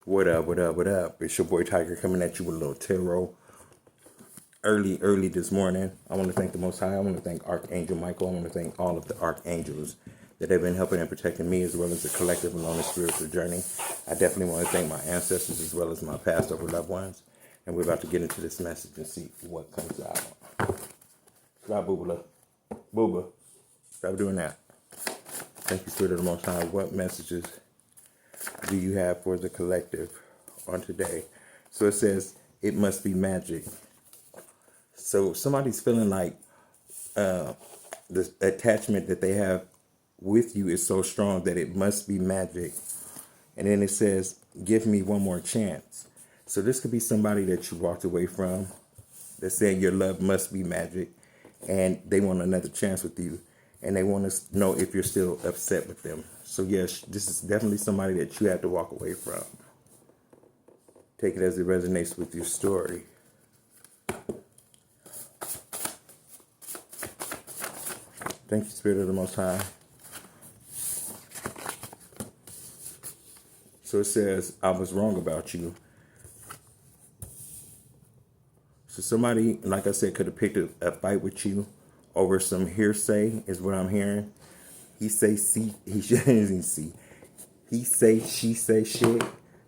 What up, what up, what up? It's your boy Tiger coming at you with a little tarot early this morning. I want to thank the Most High. I want to thank Archangel Michael. I want to thank all of the archangels that have been helping and protecting me as well as the collective and on the spiritual journey. I definitely want to thank my ancestors as well as my past over loved ones. And we're about to get into this message and see what comes out. Stop, Booba. Booba. Stop doing that. Thank you, Spirit of the Most High. What messages do you have for the collective on today? So it says, it must be magic. So somebody's feeling like the attachment that they have with you is so strong that it must be magic. And then it says, give me one more chance. So this could be somebody that you walked away from that's saying your love must be magic and they want another chance with you. And they want to know if you're still upset with them. So yes, this is definitely somebody that you have to walk away from. Take it as it resonates with your story. Thank you, Spirit of the Most High. So it says, I was wrong about you. So somebody, like I said, could have picked a fight with you over some hearsay, is what I'm hearing. He say, she say shit.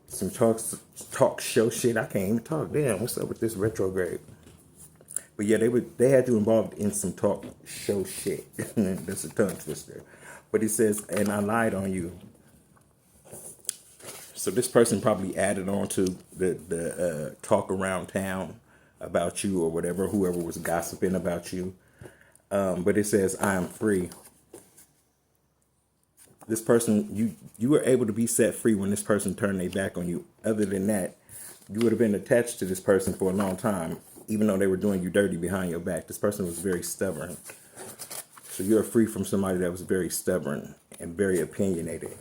Some talk show shit. I can't even talk. Damn, what's up with this retrograde? But yeah, they had you involved in some talk show shit. That's a tongue twister. But it says, and I lied on you. So this person probably added on to the talk around town about you or whatever, whoever was gossiping about you. But it says, I am free. This person, you were able to be set free when this person turned their back on you. Other than that, you would have been attached to this person for a long time, even though they were doing you dirty behind your back. This person was very stubborn. So you're free from somebody that was very stubborn and very opinionated,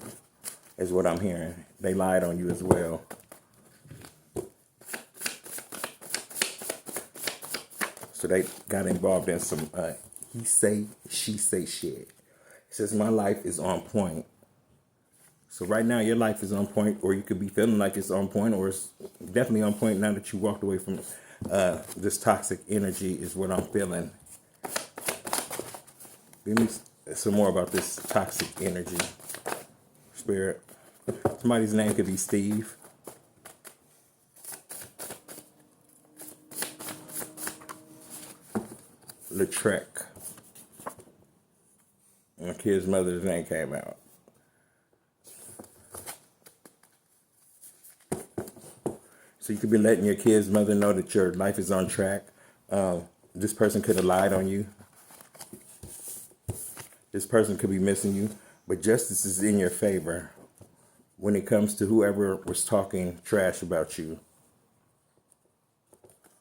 is what I'm hearing. They lied on you as well. So they got involved in some he say, she say shit. It says, my life is on point. So right now, your life is on point, or you could be feeling like it's on point, or it's definitely on point now that you walked away from this toxic energy is what I'm feeling. Give me some more about this toxic energy, Spirit. Somebody's name could be Steve. Lautrec. My kid's mother's name came out. So you could be letting your kid's mother know that your life is on track. This person could have lied on you. This person could be missing you. But justice is in your favor when it comes to whoever was talking trash about you.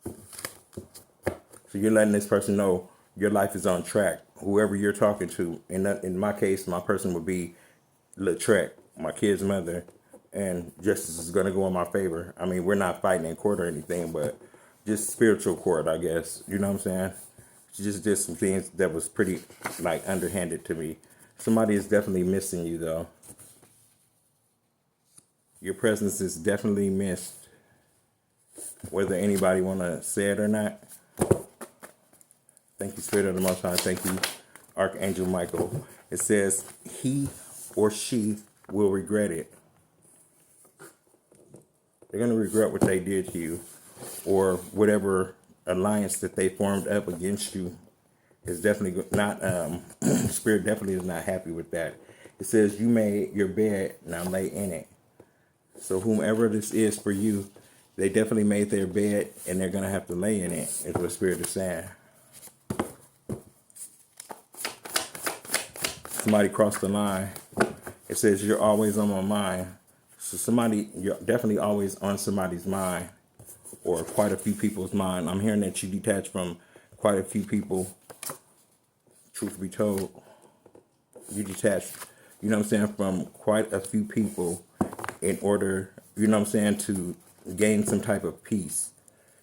So you're letting this person know your life is on track. Whoever you're talking to, in my case, my person would be Lautrec, my kid's mother, and justice is going to go in my favor. I mean, we're not fighting in court or anything, but just spiritual court, I guess. You know what I'm saying? She just did some things that was pretty, like, underhanded to me. Somebody is definitely missing you, though. Your presence is definitely missed, whether anybody want to say it or not. Thank you, Spirit of the Most High. Thank you, Archangel Michael. It says, he or she will regret it. They're going to regret what they did to you, or whatever alliance that they formed up against you is definitely not, Spirit definitely is not happy with that. It says, you made your bed, now lay in it. So whomever this is for you, they definitely made their bed and they're going to have to lay in it, is what Spirit is saying. Somebody crossed the line. It says, you're always on my mind. So somebody, you're definitely always on somebody's mind, or quite a few people's mind. I'm hearing that you detach from quite a few people. Truth be told, you detach, you know what I'm saying, from quite a few people in order, you know what I'm saying, to gain some type of peace,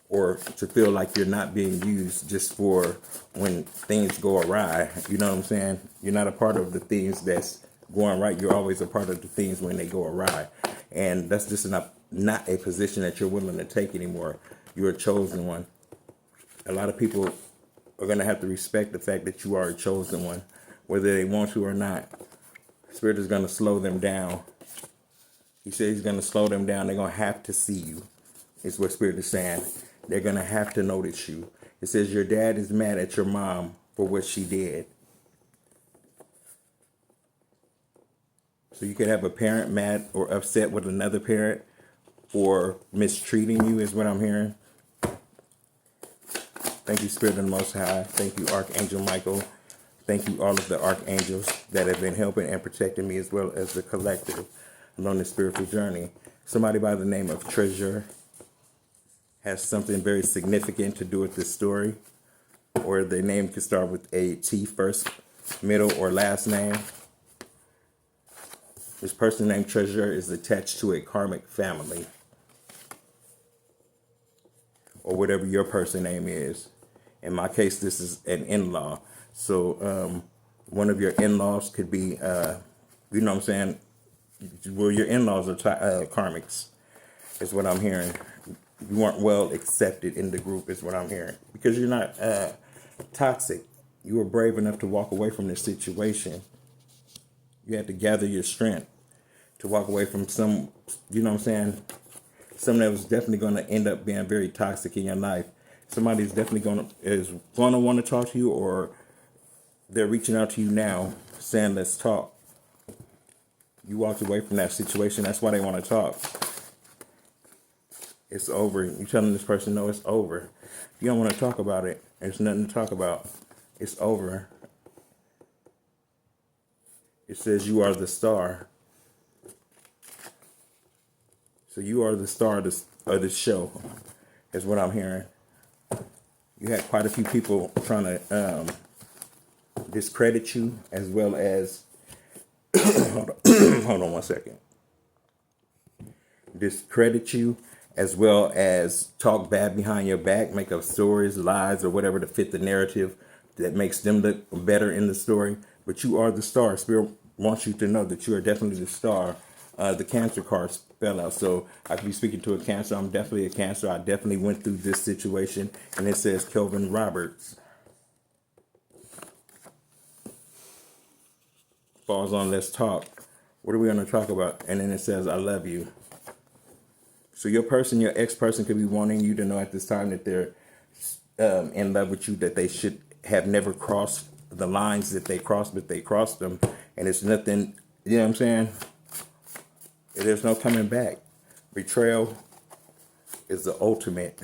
or to feel like you're not being used just for when things go awry. You know what I'm saying? You're not a part of the things that's going right. You're always a part of the things when they go awry. And that's just an not a position that you're willing to take anymore. You're a chosen one. A lot of people are going to have to respect the fact that you are a chosen one, whether they want to or not. Spirit is going to slow them down. He said he's going to slow them down. They're going to have to see you, is what Spirit is saying. They're going to have to notice you. It says your dad is mad at your mom for what she did. So you could have a parent mad or upset with another parent for mistreating you, is what I'm hearing. Thank you, Spirit of the Most High. Thank you, Archangel Michael. Thank you, all of the archangels that have been helping and protecting me, as well as the collective along this spiritual journey. Somebody by the name of Treasure has something very significant to do with this story, or their name could start with a T, first, middle, or last name. This person named Treasure is attached to a karmic family, or whatever your person name is. In my case, this is an in-law. So one of your in-laws could be, you know what I'm saying? Well, your in-laws are karmics, is what I'm hearing. You weren't well accepted in the group, is what I'm hearing. Because you're not toxic. You were brave enough to walk away from this situation. You had to gather your strength to walk away from some, you know what I'm saying? Something that was definitely going to end up being very toxic in your life. Somebody's definitely going to want to talk to you, or they're reaching out to you now saying, let's talk. You walked away from that situation. That's why they want to talk. It's over. You're telling this person, no, it's over. You don't want to talk about it. There's nothing to talk about. It's over. It says you are the star. So you are the star of this show, is what I'm hearing. You had quite a few people trying to discredit you, as well as hold on one second. Discredit you, as well as talk bad behind your back, make up stories, lies, or whatever to fit the narrative that makes them look better in the story. But you are the star. Spirit wants you to know that you are definitely the star. The Cancer card fell out, so I could be speaking to a Cancer. I'm definitely a Cancer. I definitely went through this situation, and it says Kelvin Roberts. Falls on let's talk. What are we going to talk about? And then it says I love you. So your person, your ex-person, could be wanting you to know at this time that they're in love with you, that they should have never crossed the lines that they crossed, but they crossed them. And it's nothing, you know what I'm saying? There's no coming back. Betrayal is the ultimate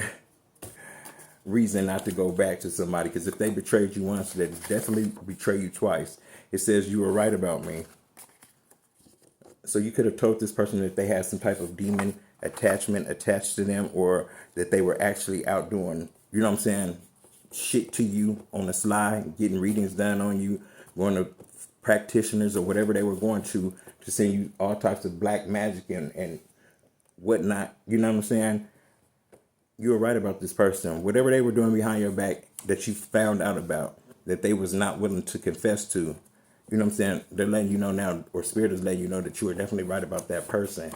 reason not to go back to somebody. Because if they betrayed you once, they definitely betray you twice. It says you were right about me. So you could have told this person that they had some type of demon attachment attached to them, or that they were actually out doing, you know what I'm saying, shit to you on the sly, getting readings done on you, going to practitioners or whatever they were going to send you all types of black magic and whatnot. You know what I'm saying? You were right about this person. Whatever they were doing behind your back that you found out about, that they was not willing to confess to, you know what I'm saying? They're letting you know now, or Spirit is letting you know that you are definitely right about that person.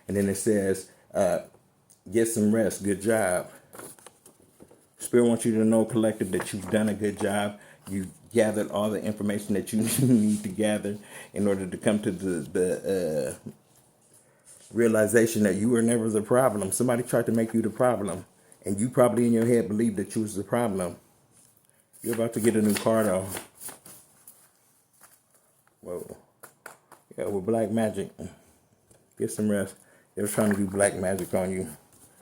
And then it says, get some rest. Good job. Spirit wants you to know, collective, that you've done a good job. You gathered all the information that you need to gather in order to come to the realization that you were never the problem. Somebody tried to make you the problem, and you probably in your head believed that you was the problem. You're about to get a new car, though. Whoa. Yeah, with black magic. Get some rest. They were trying to do black magic on you.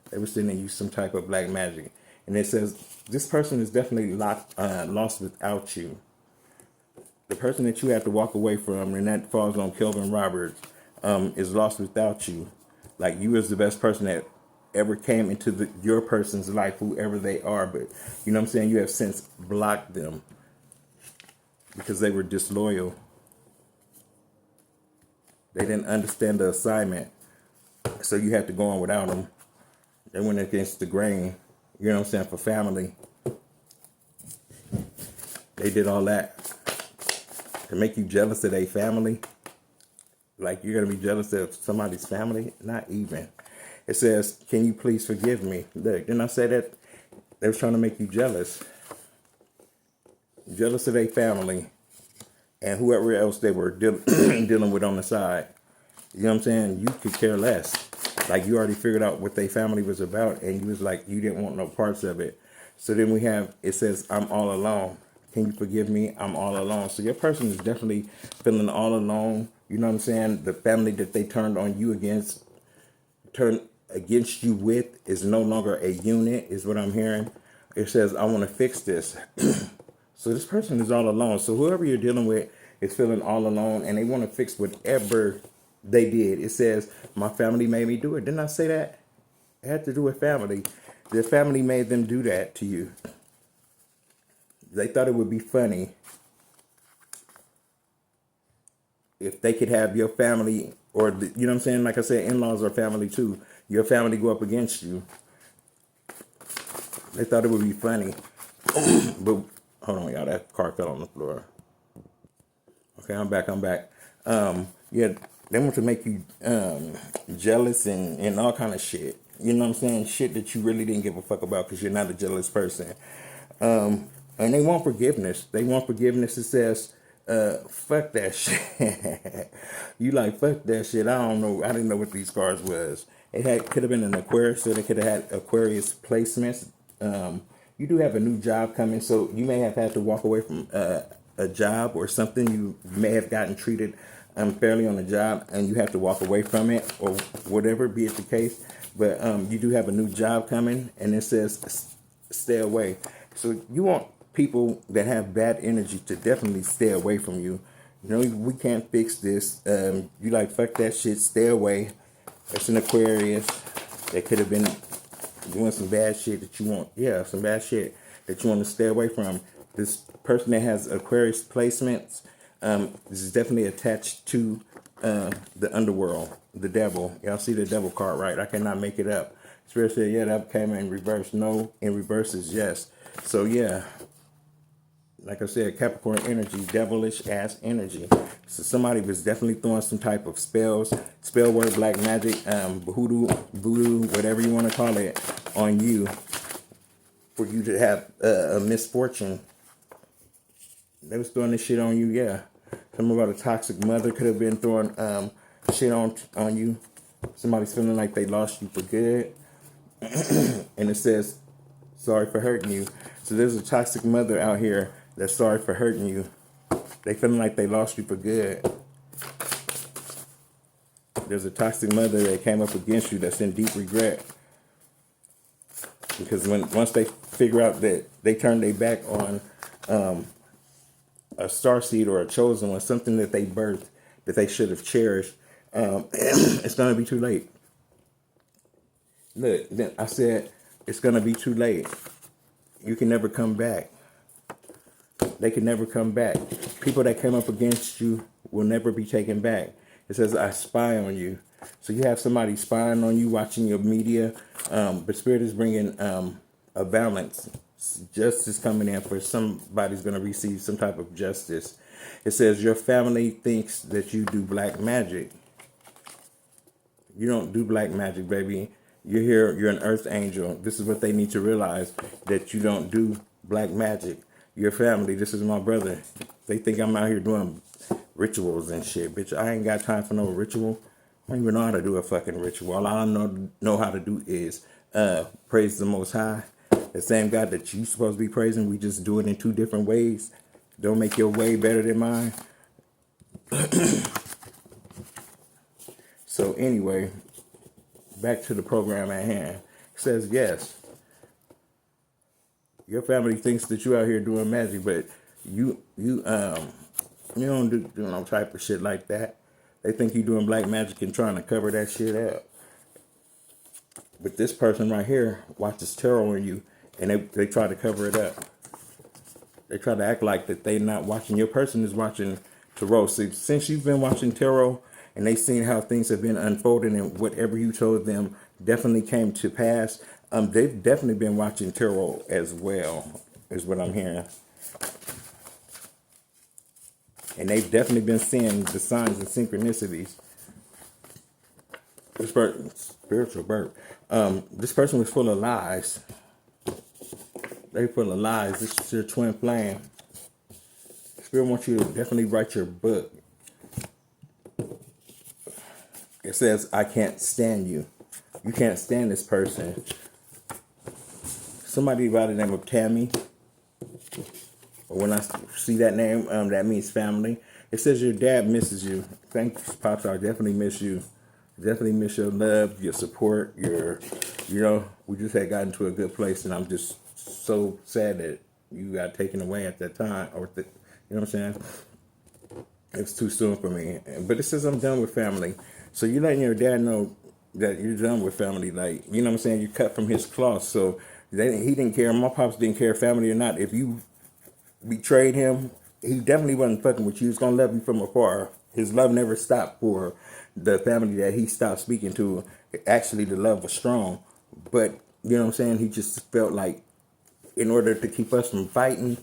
They were sending you some type of black magic. And it says, this person is definitely lost without you. The person that you have to walk away from, and that falls on Kelvin Roberts, is lost without you. Like, you was the best person that ever came into your person's life, whoever they are. But, you know what I'm saying, you have since blocked them because they were disloyal. They didn't understand the assignment. So you had to go on without them. They went against the grain. You know what I'm saying? For family. They did all that to make you jealous of their family. Like, you're going to be jealous of somebody's family? Not even. It says, can you please forgive me? Look, didn't I say that they was trying to make you jealous? Jealous of their family and whoever else they were dealing with on the side. You know what I'm saying? You could care less. Like, you already figured out what their family was about, and you was like, you didn't want no parts of it. So then we have, it says, I'm all alone. Can you forgive me? I'm all alone. So your person is definitely feeling all alone. You know what I'm saying? The family that they turned against you with is no longer a unit, is what I'm hearing. It says, I want to fix this. So this person is all alone. So whoever you're dealing with is feeling all alone, and they want to fix whatever they did. It says, my family made me do it. Didn't I say that? It had to do with family. Their family made them do that to you. They thought it would be funny if they could have your family, or you know what I'm saying? Like I said, in-laws are family too. Your family go up against you. They thought it would be funny. But hold on, y'all. That car fell on the floor. Okay, I'm back. Yeah, they want to make you jealous and all kind of shit. You know what I'm saying? Shit that you really didn't give a fuck about because you're not a jealous person. And they want forgiveness. They want forgiveness. It says, fuck that shit. You like, fuck that shit. I don't know. I didn't know what these cards was. Could have been an Aquarius, so they could have had Aquarius placements. You do have a new job coming, so you may have had to walk away from a job or something. You may have gotten treated unfairly on the job, and you have to walk away from it, or whatever be it the case. But you do have a new job coming, and it says stay away. So you want people that have bad energy to definitely stay away from you. You know, we can't fix this. You like, fuck that shit, stay away. It's an Aquarius. They could have been doing some bad shit that you want. Yeah, some bad shit that you want to stay away from. This person that has Aquarius placements, this is definitely attached to the underworld, the devil. Y'all see the devil card, right? I cannot make it up. Spirit said, yeah, that came in reverse. No, in reverse is yes. So yeah, like I said, Capricorn energy, devilish ass energy. So somebody was definitely throwing some type of spells, spell word, black magic, voodoo, whatever you want to call it, on you for you to have a misfortune. They was throwing this shit on you, yeah. Something about a toxic mother could have been throwing shit on you. Somebody's feeling like they lost you for good. And it says, sorry for hurting you. So there's a toxic mother out here that's sorry for hurting you. They feeling like they lost you for good. There's a toxic mother that came up against you that's in deep regret. Because once they figure out that they turned their back on a starseed or a chosen one, something that they birthed that they should have cherished, it's going to be too late. Look, then I said, it's going to be too late. You can never come back. They can never come back. People that came up against you will never be taken back. It says, I spy on you. So you have somebody spying on you, watching your media. But Spirit is bringing a balance. Justice coming in for somebody's going to receive some type of justice. It says, your family thinks that you do black magic. You don't do black magic, baby. You're here. You're an earth angel. This is what they need to realize, that you don't do black magic. Your family, this is my brother. They think I'm out here doing rituals and shit. Bitch, I ain't got time for no ritual. I don't even know how to do a fucking ritual. All I know how to do is praise the Most High. The same God that you supposed to be praising. We just do it in two different ways. Don't make your way better than mine. So anyway, back to the program at hand. It says, yes, your family thinks that you out here doing magic, but you don't do no type of shit like that. They think you doing black magic and trying to cover that shit up. But this person right here watches tarot on you, and they try to cover it up. They try to act like that they not watching. Your person is watching tarot. So since you've been watching tarot, and they seen how things have been unfolding, and whatever you told them definitely came to pass, they've definitely been watching tarot as well, is what I'm hearing. And they've definitely been seeing the signs and synchronicities. This person, spiritual birth. This person was full of lies. They full of lies. This is your twin flame. Spirit wants you to definitely write your book. It says, I can't stand you. You can't stand this person. Somebody by the name of Tammy. Or when I see that name, that means family. It says your dad misses you. Thanks, Pops. I definitely miss you. Definitely miss your love, your support, we just had gotten to a good place, and I'm just so sad that you got taken away at that time, you know what I'm saying? It's too soon for me. But it says I'm done with family. So you're letting your dad know that you're done with family. Like, you know what I'm saying? You cut from his cloth. So he didn't care. My pops didn't care family or not. If you betrayed him, he definitely wasn't fucking with you. He was going to love you from afar. His love never stopped for the family that he stopped speaking to. Actually, the love was strong. But, you know what I'm saying? He just felt like in order to keep us from fighting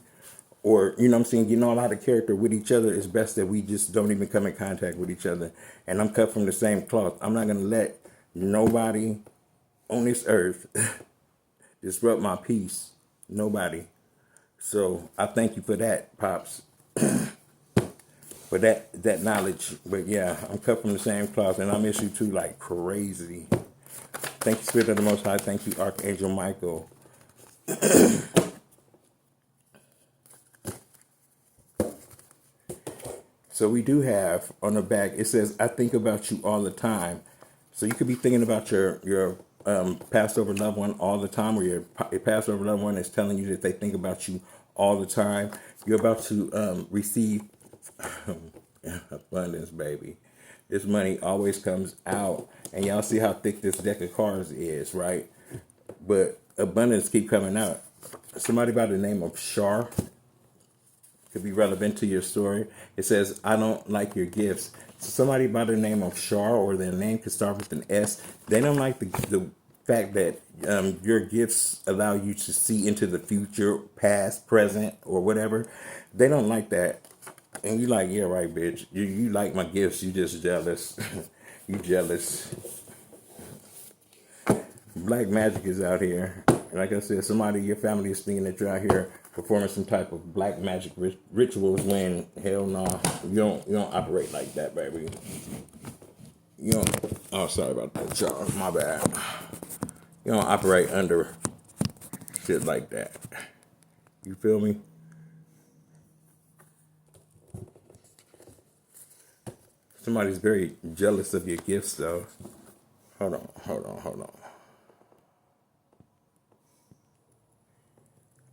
or, you know what I'm saying, getting all out of character with each other, it's best that we just don't even come in contact with each other. And I'm cut from the same cloth. I'm not going to let nobody on this earth disrupt my peace. Nobody. So I thank you for that, Pops. For that knowledge. But yeah, I'm cut from the same cloth, and I miss you too like crazy. Thank you, Spirit of the Most High. Thank you, Archangel Michael. So we do have on the back, it says, I think about you all the time. So you could be thinking about your passed over loved one all the time, or your passed over loved one is telling you that they think about you all the time. You're about to receive abundance, baby. This money always comes out, and y'all see how thick this deck of cards is, right? But abundance keep coming out. Somebody by the name of Shar could be relevant to your story. It says, I don't like your gifts. So somebody by the name of Shar, or their name could start with an S. They don't like the fact that your gifts allow you to see into the future, past, present, or whatever. They don't like that. And you like, yeah, right, bitch. You like my gifts. You just jealous. You jealous. Black magic is out here. Like I said, somebody in your family is thinking that you're out here performing some type of black magic rituals when, hell no, you don't operate like that, baby. You don't, oh, sorry about that, y'all. My bad. You don't operate under shit like that. You feel me? Somebody's very jealous of your gifts, though. Hold on.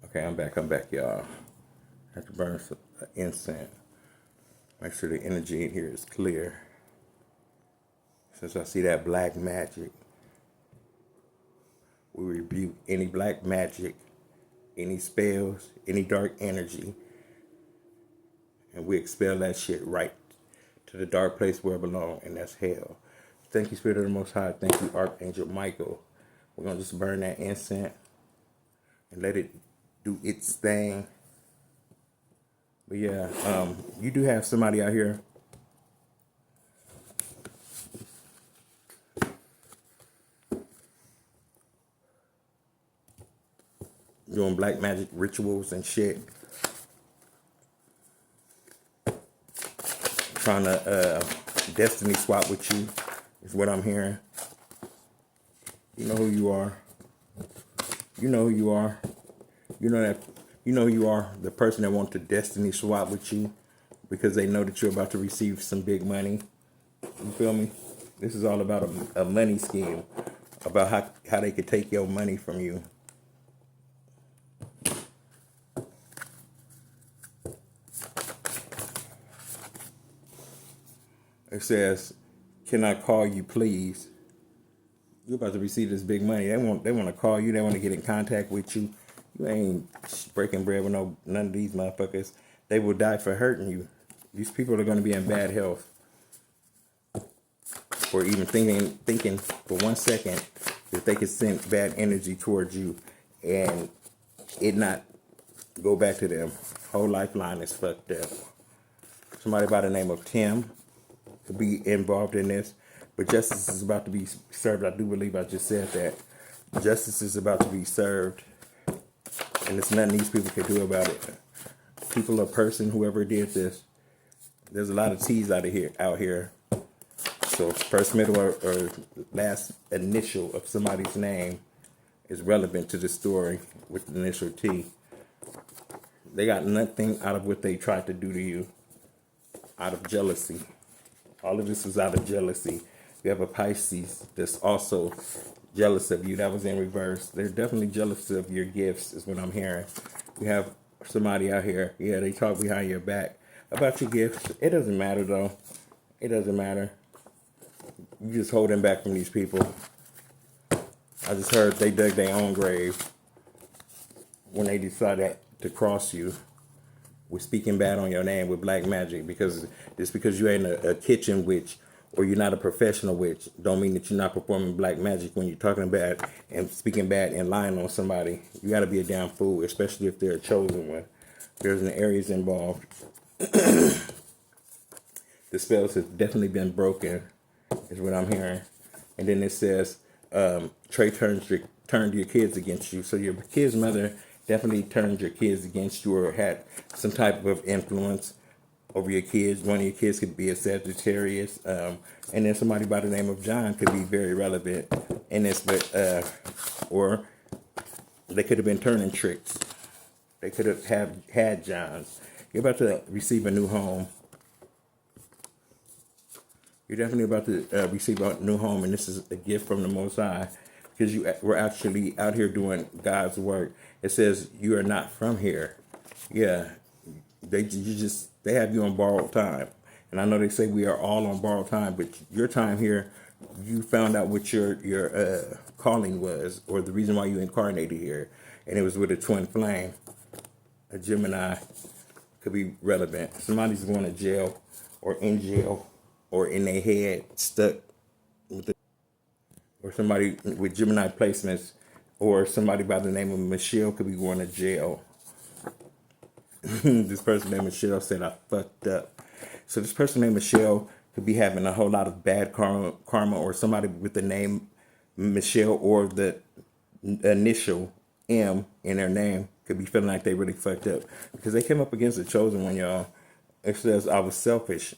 Okay, I'm back, y'all. I have to burn some incense. Make sure the energy in here is clear. Since I see that black magic, we rebuke any black magic, any spells, any dark energy, and we expel that shit right to the dark place where it belongs, and that's hell. Thank you, Spirit of the Most High. Thank you, Archangel Michael. We're going to just burn that incense and let it do its thing. But yeah, you do have somebody out here doing black magic rituals and shit, trying to destiny swap with you is what I'm hearing. You know who you are. You know who you are. You know who you are, the person that wants to destiny swap with you because they know that you're about to receive some big money. You feel me? This is all about a money scheme, about how they could take your money from you. It says, can I call you, please? You're about to receive this big money. They want to call you. They want to get in contact with you. You ain't breaking bread with none of these motherfuckers. They will die for hurting you. These people are going to be in bad health. Or even thinking for 1 second that they could send bad energy towards you and it not go back to them. Whole lifeline is fucked up. Somebody by the name of Tim could be involved in this. But justice is about to be served. I do believe I just said that. Justice is about to be served. And there's nothing these people can do about it. People or person, whoever did this, there's a lot of T's out here. So first, middle, or last initial of somebody's name is relevant to the story with the initial T. They got nothing out of what they tried to do to you out of jealousy. All of this is out of jealousy. You have a Pisces that's also jealous of you. That was in reverse. They're definitely jealous of your gifts, is what I'm hearing. You have somebody out here, yeah, they talk behind your back about your gifts. It doesn't matter, though. It doesn't matter. You just holding back from these people. I just heard they dug their own grave when they decided to cross you with speaking bad on your name with black magic, because just because you ain't a kitchen witch or you're not a professional witch don't mean that you're not performing black magic when you're talking bad and speaking bad and lying on somebody. You got to be a damn fool, especially if they're a chosen one. There's an Aries involved. The spells have definitely been broken, is what I'm hearing. And then it says Trey turned your kids against you. So your kid's mother definitely turned your kids against you, or had some type of influence over your kids. One of your kids could be a Sagittarius, and then somebody by the name of John could be very relevant in this, but or they could have been turning tricks. They could have had Johns. You're about to receive a new home. You're definitely about to receive a new home, and this is a gift from the Most High, because you were actually out here doing God's work. It says you are not from here. Yeah, they have you on borrowed time, and I know they say we are all on borrowed time, but your time here, you found out what your calling was, or the reason why you incarnated here, and it was with a twin flame. A Gemini could be relevant. Somebody's going to jail, or in jail, or in their head stuck with the, or somebody with Gemini placements, or somebody by the name of Michelle could be going to jail. This person named Michelle said, I fucked up. So this person named Michelle could be having a whole lot of bad karma, or somebody with the name Michelle or the initial M in their name could be feeling like they really fucked up, because they came up against the chosen one, y'all. It says I was selfish.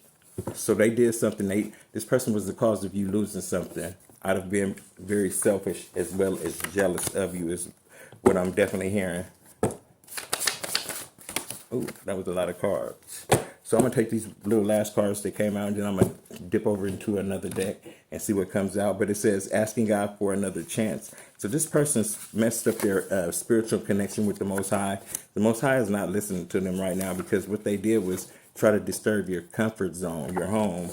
So they did something. This person was the cause of you losing something out of being very selfish, as well as jealous of you, is what I'm definitely hearing. Ooh, that was a lot of cards. So I'm going to take these little last cards that came out, and then I'm going to dip over into another deck and see what comes out. But it says asking God for another chance. So this person's messed up their spiritual connection with the Most High. The Most High is not listening to them right now, because what they did was try to disturb your comfort zone, your home.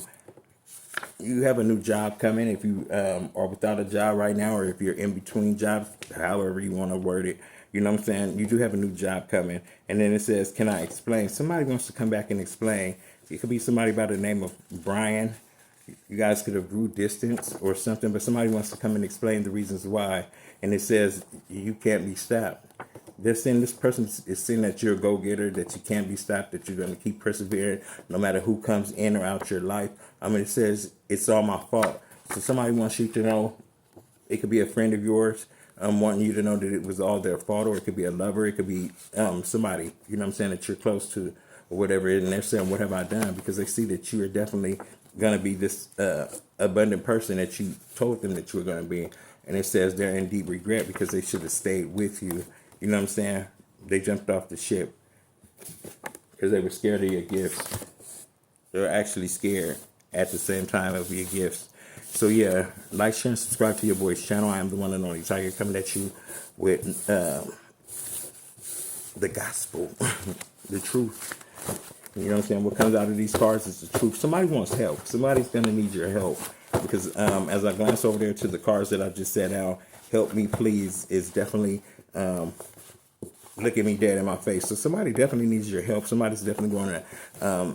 You have a new job coming if you are without a job right now, or if you're in between jobs, however you want to word it. You know what I'm saying? You do have a new job coming. And then it says, can I explain? Somebody wants to come back and explain. It could be somebody by the name of Brian. You guys could have grew distance or something, but somebody wants to come and explain the reasons why. And it says, you can't be stopped. They're saying this person is saying that you're a go-getter, that you can't be stopped, that you're going to keep persevering no matter who comes in or out your life. I mean, it says it's all my fault. So somebody wants you to know, it could be a friend of yours, wanting you to know that it was all their fault, or it could be a lover, it could be somebody, you know what I'm saying, that you're close to, or whatever. And they're saying, what have I done? Because they see that you are definitely going to be this abundant person that you told them that you were going to be. And it says they're in deep regret because they should have stayed with you. You know what I'm saying? They jumped off the ship because they were scared of your gifts. They're actually scared at the same time of your gifts. So yeah, like, share, and subscribe to your boy's channel. I am the one and only Tiger, coming at you with the gospel, the truth. You know what I'm saying? What comes out of these cards is the truth. Somebody wants help. Somebody's going to need your help. Because as I glance over there to the cards that I just set out, help me please is definitely looking me dead in my face. So somebody definitely needs your help. Somebody's definitely going to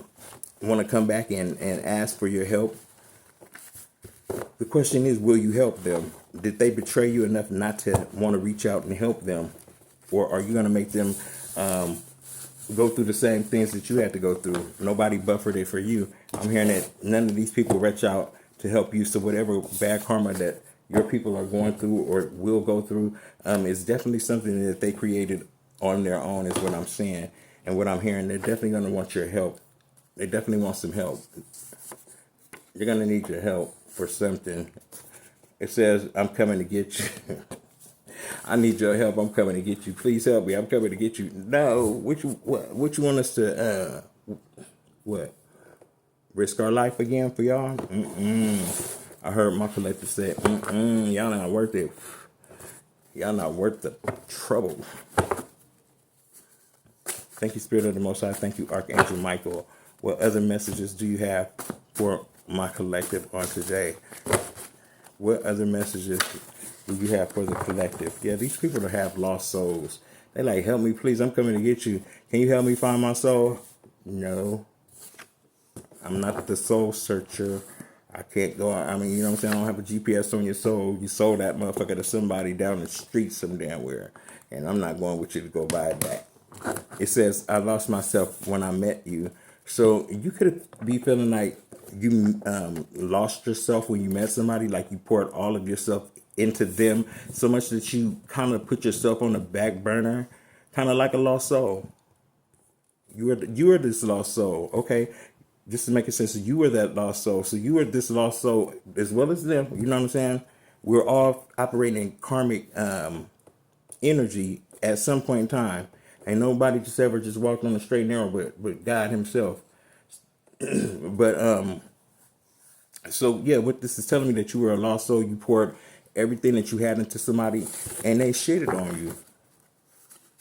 want to come back and ask for your help. The question is, will you help them? Did they betray you enough not to want to reach out and help them? Or are you going to make them go through the same things that you had to go through? Nobody buffered it for you. I'm hearing that none of these people reach out to help you. So whatever bad karma that your people are going through or will go through, is definitely something that they created on their own, is what I'm saying. And what I'm hearing, they're definitely going to want your help. They definitely want some help. You're going to need your help for something. It says, I'm coming to get you. I need your help. I'm coming to get you. Please help me. I'm coming to get you. No, what you want us to, what? Risk our life again for y'all? I heard my collective say, y'all not worth it. Y'all not worth the trouble. Thank you, Spirit of the Most High. Thank you, Archangel Michael. What other messages do you have for my collective on today? What other messages do you have for the collective? Yeah, these people that have lost souls. They like, help me, please. I'm coming to get you. Can you help me find my soul? No. I'm not the soul searcher. I can't go. I mean, you know what I'm saying? I don't have a GPS on your soul. You sold that motherfucker to somebody down the street some damn where. And I'm not going with you to go buy it back. It says, I lost myself when I met you. So you could be feeling like you lost yourself when you met somebody, like you poured all of yourself into them so much that you kind of put yourself on the back burner, kind of like a lost soul. You are this lost soul, okay? Just to make it sense, so you were that lost soul. So you were this lost soul as well as them. You know what I'm saying? We're all operating in karmic energy at some point in time. Ain't nobody just ever just walked on the straight and narrow, but God himself. But so yeah, what this is telling me, that you were a lost soul. You poured everything that you had into somebody, and they shitted on you.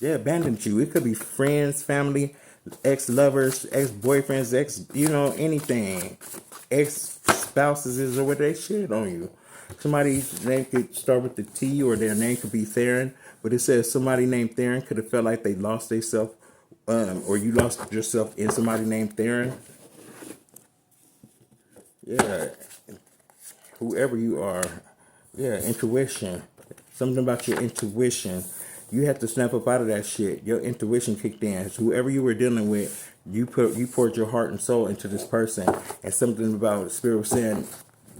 They abandoned you. It could be friends, family, ex-lovers, ex-boyfriends, anything. Ex-spouses or what, they shitted on you. Somebody's name could start with the T, or their name could be Theron, but it says somebody named Theron could have felt like they lost themselves, or you lost yourself in somebody named Theron. Yeah, whoever you are. Yeah, intuition. Something about your intuition. You had to snap up out of that shit. Your intuition kicked in. So whoever you were dealing with, you poured your heart and soul into this person. And something about the Spirit was saying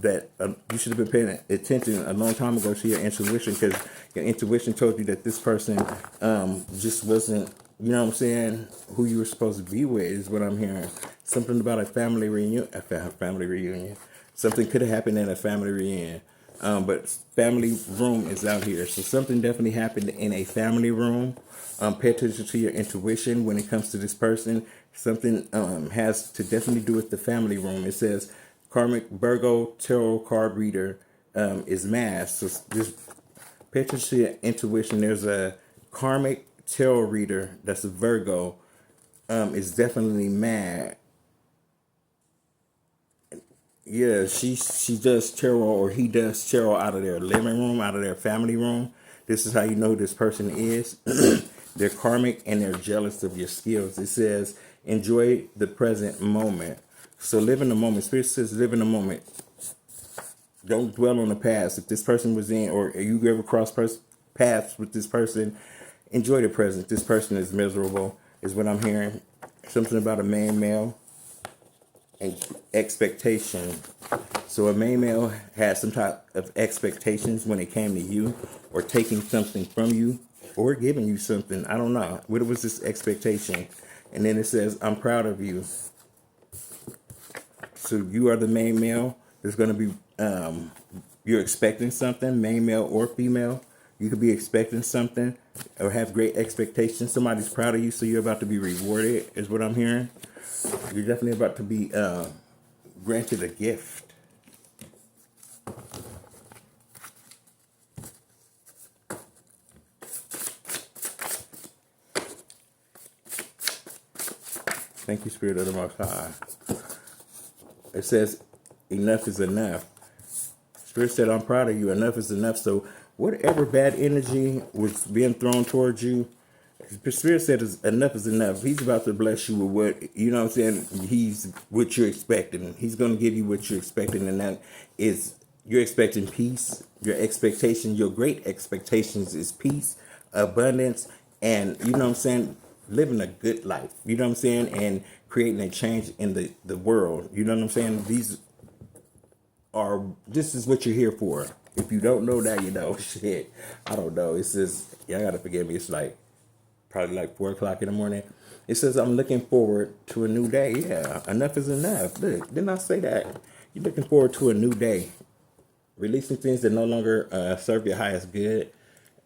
that you should have been paying attention a long time ago to your intuition, because your intuition told you that this person just wasn't, you know what I'm saying, who you were supposed to be with, is what I'm hearing. Something about a family reunion. Something could have happened in a family reunion. But family room is out here. So something definitely happened in a family room. Pay attention to your intuition when it comes to this person. Something has to definitely do with the family room. It says karmic Virgo tarot card reader is masked. So just pay attention to your intuition. There's a karmic tarot reader that's a Virgo, is definitely mad. Yeah, she does tarot, or he does tarot out of their living room, out of their family room. This is how you know who this person is. They're karmic and they're jealous of your skills. It says, enjoy the present moment. So live in the moment. Spirit says live in the moment. Don't dwell on the past. If this person was in, or you ever cross paths with this person, enjoy the present. This person is miserable, is what I'm hearing. Something about a main male. And expectation. So a main male had some type of expectations when it came to you, or taking something from you, or giving you something. I don't know. What was this expectation? And then it says, I'm proud of you. So you are the main male. There's going to be, you're expecting something, main male or female. You could be expecting something or have great expectations. Somebody's proud of you, so you're about to be rewarded, is what I'm hearing. You're definitely about to be granted a gift. Thank you, Spirit of the Most High. It says, enough is enough. Spirit said, I'm proud of you. Enough is enough. So whatever bad energy was being thrown towards you, the Spirit said enough is enough. He's about to bless you with what, you know what I'm saying? He's what you're expecting. He's going to give you what you're expecting. And that is, you're expecting peace. Your expectation, your great expectations is peace, abundance, and, you know what I'm saying, living a good life. You know what I'm saying? And creating a change in the world. You know what I'm saying? These this is what you're here for. If you don't know that, you know, shit. I don't know. It says, y'all gotta forgive me. It's like probably like 4 o'clock in the morning. It says, I'm looking forward to a new day. Yeah, enough is enough. Look, didn't I say that? You're looking forward to a new day. Releasing things that no longer serve your highest good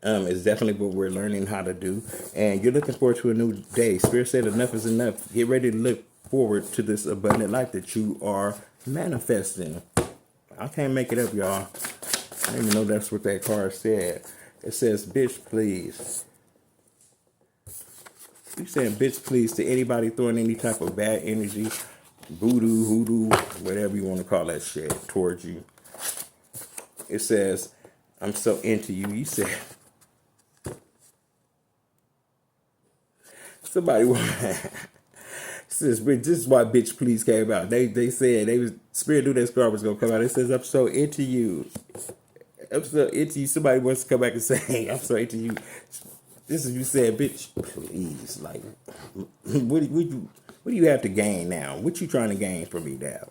is definitely what we're learning how to do. And you're looking forward to a new day. Spirit said enough is enough. Get ready to look forward to this abundant life that you are manifesting. I can't make it up, y'all. I didn't even know that's what that card said. It says, bitch, please. You saying bitch, please to anybody throwing any type of bad energy, voodoo, hoodoo, whatever you want to call that shit, towards you. It says, I'm so into you. You said, somebody says, this is why bitch please came out. They said Spirit knew that card was gonna come out. It says, I'm so into you. I'm so into you. Somebody wants to come back and say, I'm so into you. This is you said, bitch, please. Like, what do you have to gain now? What you trying to gain from me now?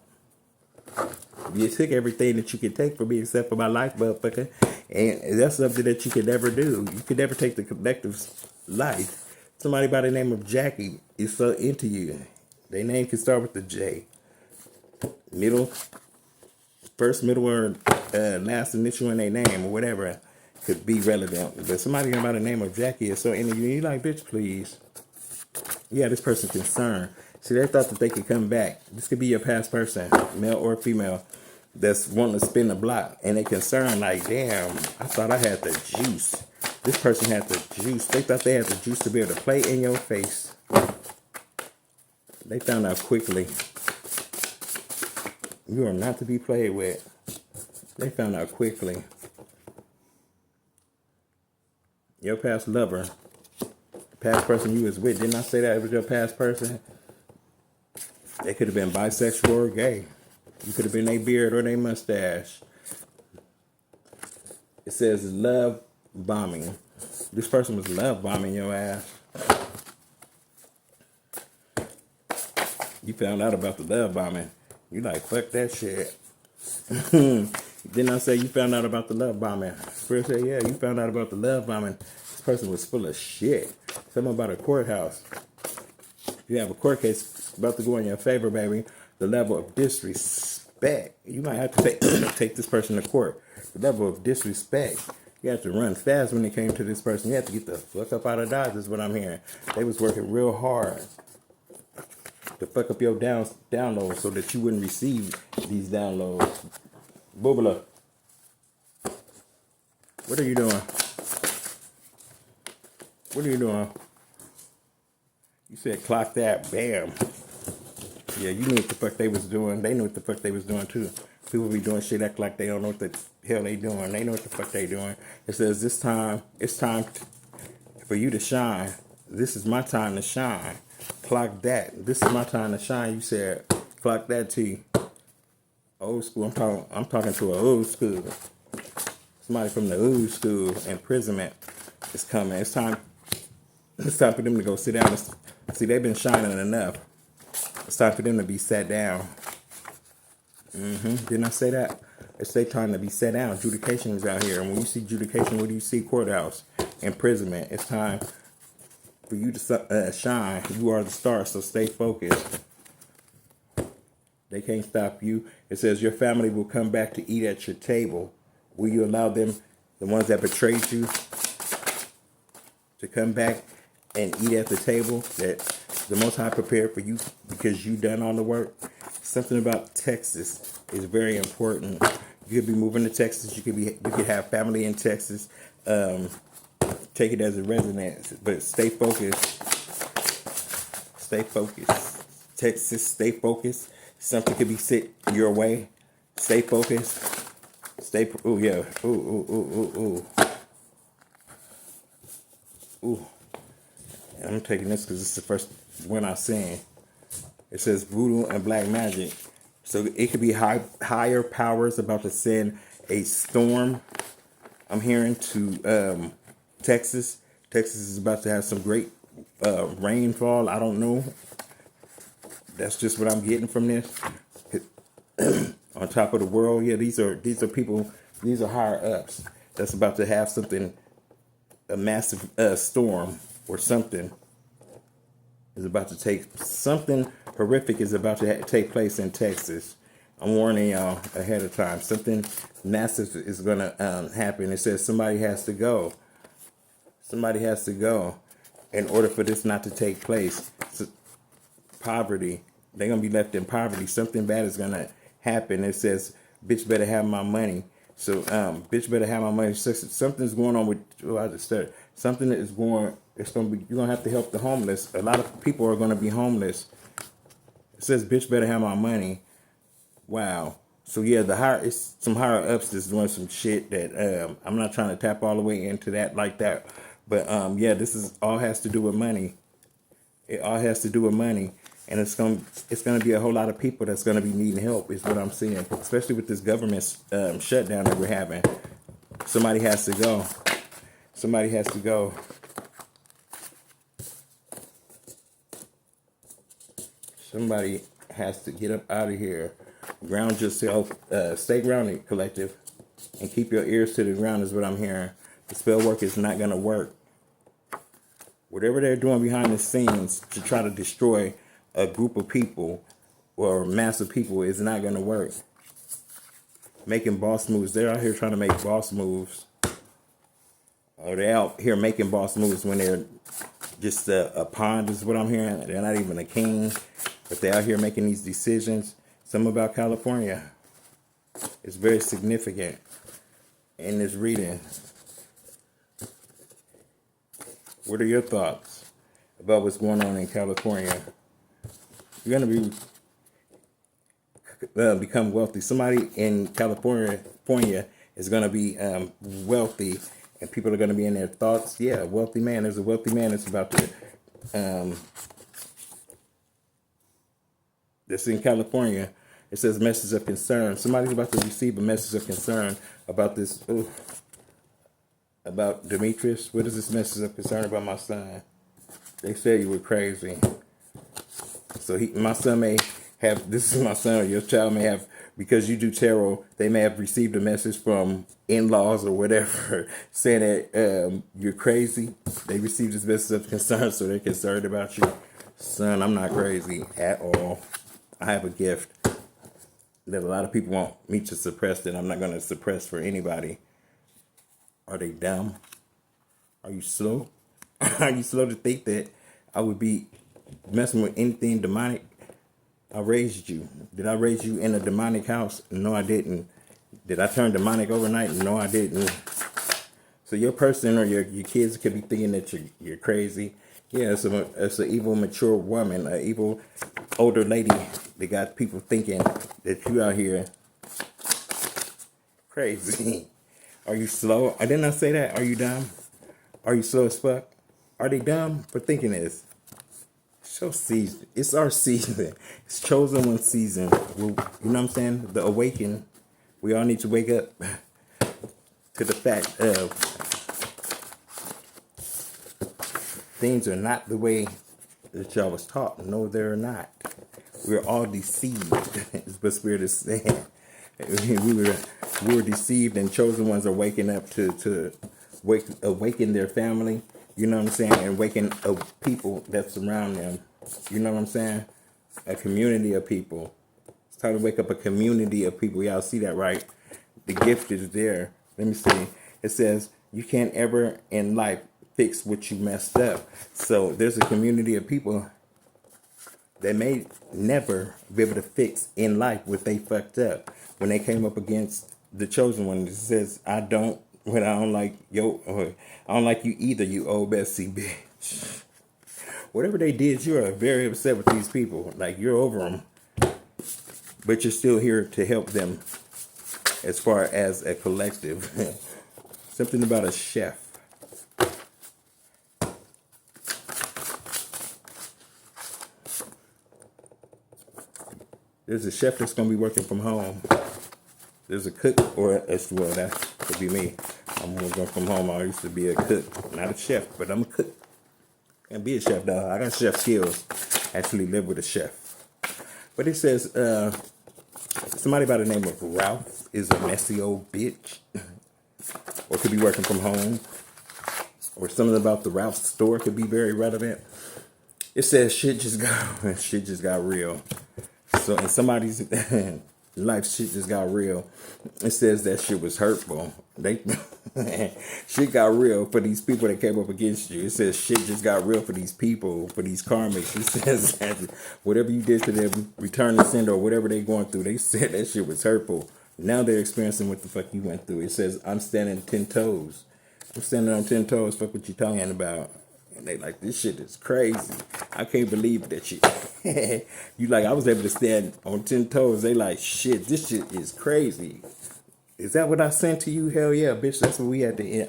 You took everything that you could take from me except for my life, motherfucker. And that's something that you could never do. You could never take the collective's life. Somebody by the name of Jackie is so into you. Their name can start with the J. First, middle, or last initial in their name, or whatever could be relevant. But somebody by the name of Jackie is so into you. You're like, bitch, please. Yeah, this person's concerned. See, they thought that they could come back. This could be your past person, male or female, that's wanting to spin the block. And they concerned, like, damn, I thought I had the juice. This person had the juice. They thought they had the juice to be able to play in your face. They found out quickly. You are not to be played with. They found out quickly. Your past lover, past person you was with, didn't I say that it was your past person? They could have been bisexual or gay. You could have been a beard or a mustache. It says love bombing. This person was love bombing your ass. You found out about the love bombing. You like, fuck that shit. Didn't I say you found out about the love bombing? Spirit said, yeah, you found out about the love bombing. This person was full of shit. Something about a courthouse. You have a court case about to go in your favor, baby. The level of disrespect. You might have to take this person to court. The level of disrespect. You have to run fast when it came to this person. You have to get the fuck up out of Dodge, is what I'm hearing. They was working real hard to fuck up your downloads so that you wouldn't receive these downloads. Boobala. What are you doing? What are you doing? You said clock that. Bam. Yeah, you knew what the fuck they was doing. They knew what the fuck they was doing too. People be doing shit act like they don't know what the hell they doing. They know what the fuck they doing. It says it's time for you to shine. This is my time to shine. Clock that. This is my time to shine. You said clock that T. Old school. I'm talking to an old school. Somebody from the old school. Imprisonment is coming. It's time for them to go sit down. See, they've been shining enough. It's time for them to be sat down. Didn't I say that? It's their time to be sat down. Adjudication is out here. And when you see adjudication, what do you see? Courthouse. Imprisonment. It's time for you to shine. You are the star, so stay focused. They can't stop you. It says your family will come back to eat at your table. Will you allow them, the ones that betrayed you, to come back and eat at the table that the Most High prepared for you because you done all the work? Something about Texas is very important. You could be moving to Texas. You could have family in Texas. Take it as a residence, but stay focused. Stay focused. Texas, stay focused. Something could be sent your way. Stay focused. Oh yeah. Ooh. I'm taking this because it's the first one I've seen. It says voodoo and black magic. So it could be higher powers about to send a storm. I'm hearing to Texas. Texas is about to have some great rainfall. I don't know. That's just what I'm getting from this. on top of the world. Yeah, these are people. These are higher ups that's about to have something, a massive storm or something is about to take. Something horrific is about to take place in Texas. I'm warning y'all ahead of time. Something massive is going to happen. It says somebody has to go. Somebody has to go in order for this not to take place. So, poverty. They're going to be left in poverty. Something bad is going to happen. It says, bitch better have my money. So, bitch better have my money. Something's going on with, something is going, it's going to be, you're going to have to help the homeless. A lot of people are going to be homeless. It says, bitch better have my money. Wow. So yeah, it's some higher ups that's doing some shit that, I'm not trying to tap all the way into that like that. But, yeah, this is all has to do with money. It all has to do with money. And it's gonna be a whole lot of people that's gonna be needing help, is what I'm seeing. Especially with this government shutdown that we're having. Somebody has to go. Somebody has to go. Somebody has to get up out of here. Ground yourself. Stay grounded, collective, and keep your ears to the ground is what I'm hearing. The spell work is not gonna work. Whatever they're doing behind the scenes to try to destroy a group of people or mass of people is not going to work. Making boss moves. They're out here trying to make boss moves. Or they're out here making boss moves when they're just a pawn is what I'm hearing. They're not even a king. But they're out here making these decisions. Something about California. It's very significant in this reading. What are your thoughts about what's going on in California? You're going to become wealthy. Somebody in California is going to be wealthy, and people are going to be in their thoughts. Yeah, a wealthy man. There's a wealthy man that's about to, that's in California. It says message of concern. Somebody's about to receive a message of concern about this. About Demetrius. What is this message of concern about my son? They said you were crazy. So my son may have, this is my son, or your child may have, because you do tarot, they may have received a message from in-laws or whatever saying that you're crazy. They received this message of concern, so they're concerned about you. Son, I'm not crazy at all. I have a gift that a lot of people want me to suppress that I'm not going to suppress for anybody. Are they dumb? Are you slow? Are you slow to think that I would be messing with anything demonic? I raised you. Did I raise you in a demonic house? No, I didn't. Did I turn demonic overnight? No, I didn't. So your person or your kids could be thinking that you're crazy. Yeah, it's an evil, mature woman, an evil older lady that got people thinking that you out here crazy. Are you slow? I did not say that. Are you dumb? Are you slow as fuck? Are they dumb for thinking this? So season. It's our season. It's chosen one season. You know what I'm saying? The awaken. We all need to wake up to the fact of things are not the way that y'all was taught. No, they're not. We're all deceived. Is what Spirit is saying. We were deceived, and chosen ones are waking up to awaken their family. You know what I'm saying? And waking up people that surround them. You know what I'm saying? A community of people. It's time to wake up a community of people. Y'all see that, right? The gift is there. Let me see. It says you can't ever in life fix what you messed up. So there's a community of people that may never be able to fix in life what they fucked up. When they came up against the chosen one, it says, I don't like I don't like you either, you old Bessie bitch. Whatever they did, you are very upset with these people. Like, you're over them. But you're still here to help them as far as a collective. Something about a chef. There's a chef that's going to be working from home. There's a cook, or that could be me. I'm working from home. I used to be a cook, not a chef, but I'm a cook. Can't be a chef, though. I got chef skills. Actually live with a chef. But it says, Somebody by the name of Ralph is a messy old bitch. Or could be working from home. Or something about the Ralph store could be very relevant. It says shit just got real. So in somebody's life, shit just got real. It says that shit was hurtful. Shit got real for these people that came up against you. It says shit just got real for these people, for these karmics. It says that whatever you did to them, return the sender or whatever they going through, they said that shit was hurtful. Now they're experiencing what the fuck you went through. It says, I'm standing 10 toes. I'm standing on 10 toes. Fuck what you talking about. And they like, this shit is crazy. I can't believe that shit. You like, I was able to stand on 10 toes. They like, shit, this shit is crazy. Is that what I sent to you? Hell yeah, bitch. That's what we had to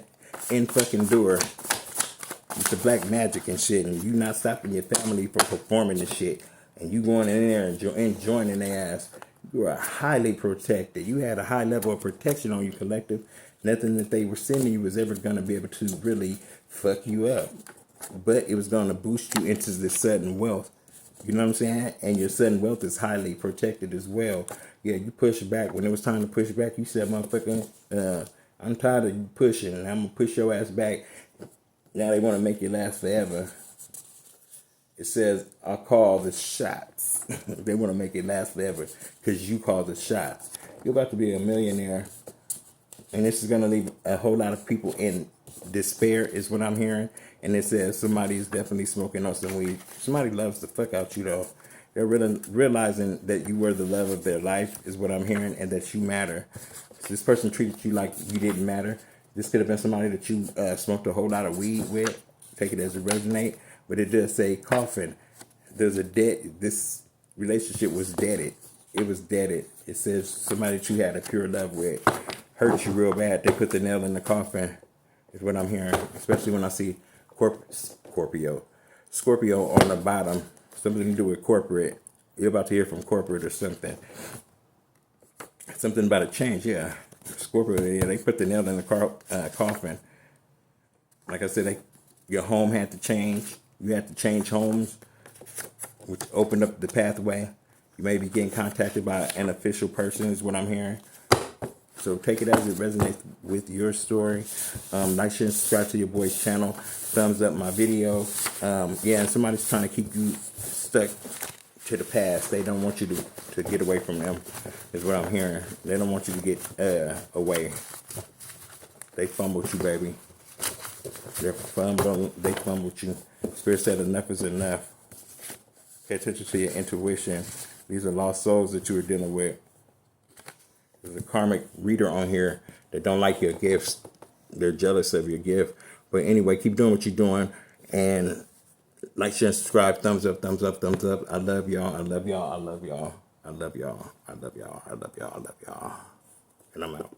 end fucking door. With the black magic and shit. And you not stopping your family from performing the shit. And you going in there and joining their ass. You are highly protected. You had a high level of protection on your collective. Nothing that they were sending you was ever going to be able to really fuck you up. But it was going to boost you into this sudden wealth. You know what I'm saying? And your sudden wealth is highly protected as well. Yeah, you push back. When it was time to push back, you said, motherfucker, I'm tired of you pushing. And I'm going to push your ass back. Now they want to make you last forever. It says, I call the shots. They want to make it last forever because you call the shots. You're about to be a millionaire. And this is going to leave a whole lot of people in despair is what I'm hearing. And it says somebody's definitely smoking on some weed. Somebody loves the fuck out you though. They're really realizing that you were the love of their life is what I'm hearing, and that you matter. So this person treated you like you didn't matter. This could have been somebody that you smoked a whole lot of weed with. Take it as it resonate. But it does say coffin. There's a dead. This relationship was deaded. It was deaded. It says somebody that you had a pure love with hurt you real bad. They put the nail in the coffin is what I'm hearing. Especially when I see Scorpio on the bottom. Something to do with corporate. You're about to hear from corporate or something. Something about a change, yeah. Scorpio, yeah, they put the nail in the coffin. Like I said, your home had to change. You had to change homes, which opened up the pathway. You may be getting contacted by an official person is what I'm hearing. So take it as it resonates with your story. Like, share, and subscribe to your boy's channel. Thumbs up my video. Yeah, and somebody's trying to keep you stuck to the past. They don't want you to get away from them, is what I'm hearing. They don't want you to get away. They fumbled you, baby. They fumbled you. Spirit said enough is enough. Pay attention to your intuition. These are lost souls that you are dealing with. There's a karmic reader on here that don't like your gifts. They're jealous of your gift. But anyway, keep doing what you're doing. And like, share, and subscribe. Thumbs up, thumbs up, thumbs up. I love y'all. I love y'all. I love y'all. I love y'all. I love y'all. I love y'all. I love y'all. And I'm out.